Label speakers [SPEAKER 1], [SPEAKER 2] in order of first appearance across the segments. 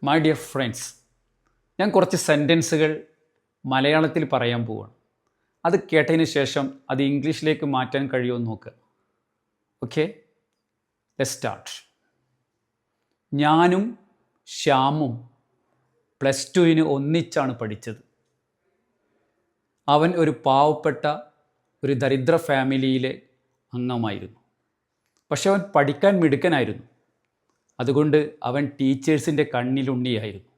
[SPEAKER 1] My dear friends, ഞാൻ കുറച്ച് സെൻറ്റൻസുകൾ മലയാളത്തിൽ പറയാൻ പോവുകയാണ്. അത് കേട്ടതിന് ശേഷം അത് ഇംഗ്ലീഷിലേക്ക് മാറ്റാൻ കഴിയുമോ എന്ന് നോക്കുക. Okay, let's start. ഞാനും ശ്യാമും +2 ഒന്നിച്ചാണ് പഠിച്ചത്. അവൻ ഒരു പാവപ്പെട്ട ഒരു ദരിദ്ര ഫാമിലിയിലെ അംഗമായിരുന്നു. പക്ഷെ അവൻ പഠിക്കാൻ മിടുക്കനായിരുന്നു. അതുകൊണ്ട് അവൻ ടീച്ചേഴ്സിൻ്റെ കണ്ണിലുണ്ണിയായിരുന്നു.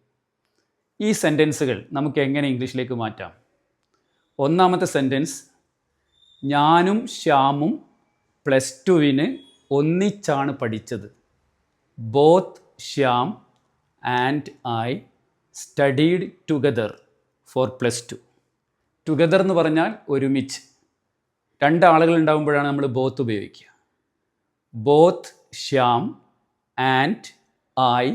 [SPEAKER 1] ഈ സെൻറ്റൻസുകൾ നമുക്ക് എങ്ങനെ ഇംഗ്ലീഷിലേക്ക് മാറ്റാം? ഒന്നാമത്തെ സെൻറ്റൻസ്, ഞാനും ശ്യാമും +2 ഒന്നിച്ചാണ് പഠിച്ചത്. Both Shyam and I studied together for +2. Together എന്ന് പറഞ്ഞാൽ ഒരുമിച്ച്. രണ്ടാളുകൾ ഉണ്ടാകുമ്പോഴാണ് നമ്മൾ ബോത്ത് ഉപയോഗിക്കുക. Both Shyam and I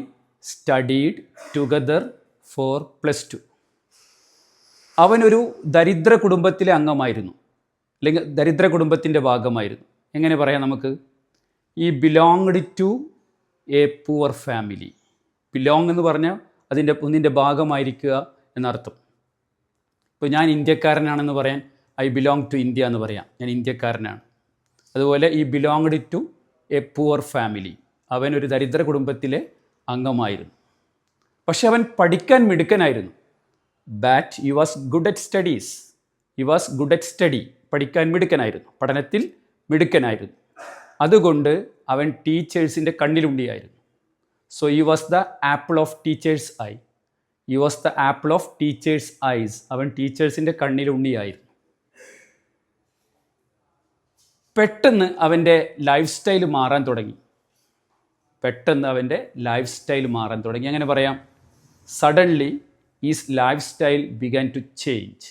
[SPEAKER 1] studied together for +2. അവനൊരു ദരിദ്ര കുടുംബത്തിലെ അംഗമായിരുന്നു, അല്ലെങ്കിൽ ദരിദ്ര കുടുംബത്തിൻ്റെ ഭാഗമായിരുന്നു. എങ്ങനെ പറയാം നമുക്ക്? ഈ belonged to a poor family. Belong എന്ന് പറഞ്ഞാൽ ഒന്നിൻ്റെ ഭാഗമായിരിക്കുക എന്നർത്ഥം. ഇപ്പോൾ ഞാൻ ഇന്ത്യക്കാരനാണെന്ന് പറയാൻ ഐ ബിലോങ് ടു ഇന്ത്യ എന്ന് പറയാം, ഞാൻ ഇന്ത്യക്കാരനാണ്. അതുപോലെ he belonged to a poor family, അവൻ ഒരു ദരിദ്ര കുടുംബത്തിലെ അംഗമായിരുന്നു. പക്ഷെ അവൻ പഠിക്കാൻ മിടുക്കനായിരുന്നു. But he was good at studies. He was good at study, പഠിക്കാൻ മിടുക്കനായിരുന്നു, പഠനത്തിൽ മിടുക്കനായിരുന്നു. അതുകൊണ്ട് അവൻ ടീച്ചേഴ്സിൻ്റെ കണ്ണിലുണ്ടിയായിരുന്നു. So he was the apple of teachers eye. He was the apple of teachers eyes. അവൻ ടീച്ചേഴ്സിൻ്റെ കണ്ണിലുണ്ണിയായിരുന്നു. പെട്ടെന്ന് അവൻ്റെ ലൈഫ് സ്റ്റൈൽ മാറാൻ തുടങ്ങി. എങ്ങനെ പറയാം? Suddenly his life style began to change.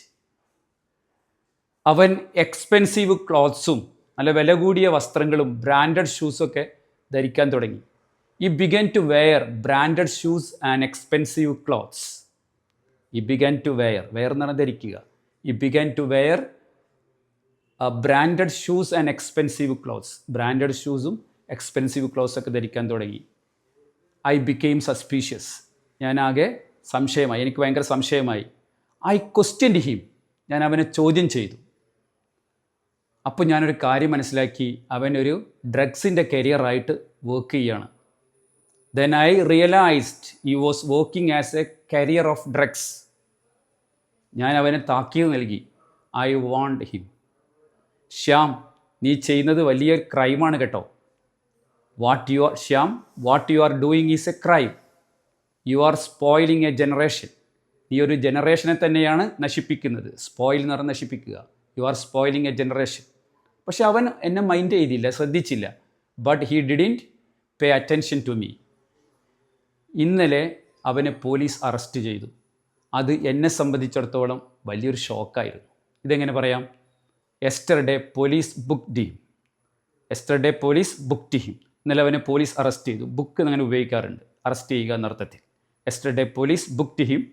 [SPEAKER 1] അവൻ എക്സ്പെൻസീവ് ക്ലോത്ത്സും നല്ല വില കൂടിയ വസ്ത്രങ്ങളും ബ്രാൻഡഡ് ഷൂസൊക്കെ ധരിക്കാൻ തുടങ്ങി. He began to wear branded shoes and expensive clothes. He began to wear എന്ന് പറഞ്ഞാൽ ധരിക്കുക. He began to wear branded shoes and expensive clothes. Branded ഷൂസും എക്സ്പെൻസീവ് ക്ലോത്ത്സ് ഒക്കെ ധരിക്കാൻ തുടങ്ങി. I became suspicious. ഞാനാകെ സംശയമായി, എനിക്ക് ഭയങ്കര സംശയമായി. I questioned him. ഞാൻ അവനെ ചോദ്യം ചെയ്തു. അപ്പോൾ ഞാനൊരു കാര്യം മനസ്സിലാക്കി, അവനൊരു ഡ്രഗ്സിൻ്റെ കരിയറായിട്ട് വർക്ക് ചെയ്യുകയാണ്. Then I realised he was working as a carrier of drugs. ഞാൻ അവനെ താക്കീത് നൽകി. I want him. ശ്യാം, നീ ചെയ്യുന്നത് വലിയ ക്രൈമാണ് കേട്ടോ. Shyam, what you are doing is a crime. You are spoiling a generation. നീ ഒരു ജനറേഷനെ തന്നെയാണ് നശിപ്പിക്കുന്നത്. സ്പോയിൽ എന്ന് പറഞ്ഞാൽ നശിപ്പിക്കുക. You are spoiling a generation. പക്ഷെ അവൻ എന്നെ മൈൻഡ് ചെയ്തില്ല, ശ്രദ്ധിച്ചില്ല. But he didn't pay attention to me. ഇന്നലെ അവനെ പോലീസ് അറസ്റ്റ് ചെയ്തു. അത് എന്നെ സംബന്ധിച്ചിടത്തോളം വലിയൊരു ഷോക്കായിരുന്നു. ഇതെങ്ങനെ പറയാം? Yesterday police booked him. ഇന്നലെ അവനെ പോലീസ് അറസ്റ്റ് ചെയ്തു. ബുക്ക് അങ്ങനെ ഉപയോഗിക്കാറുണ്ട്, അറസ്റ്റ് ചെയ്യുക എന്നർത്ഥത്തിൽ. Yesterday police booked him.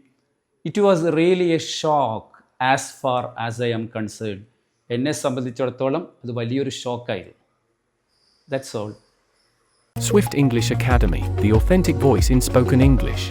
[SPEAKER 1] It was really a shock as far as I am concerned. എന്നെ സംബന്ധിച്ചിടത്തോളം അത് വലിയൊരു ഷോക്കായിരുന്നു. That's all.
[SPEAKER 2] Swift English Academy, the authentic voice in spoken English.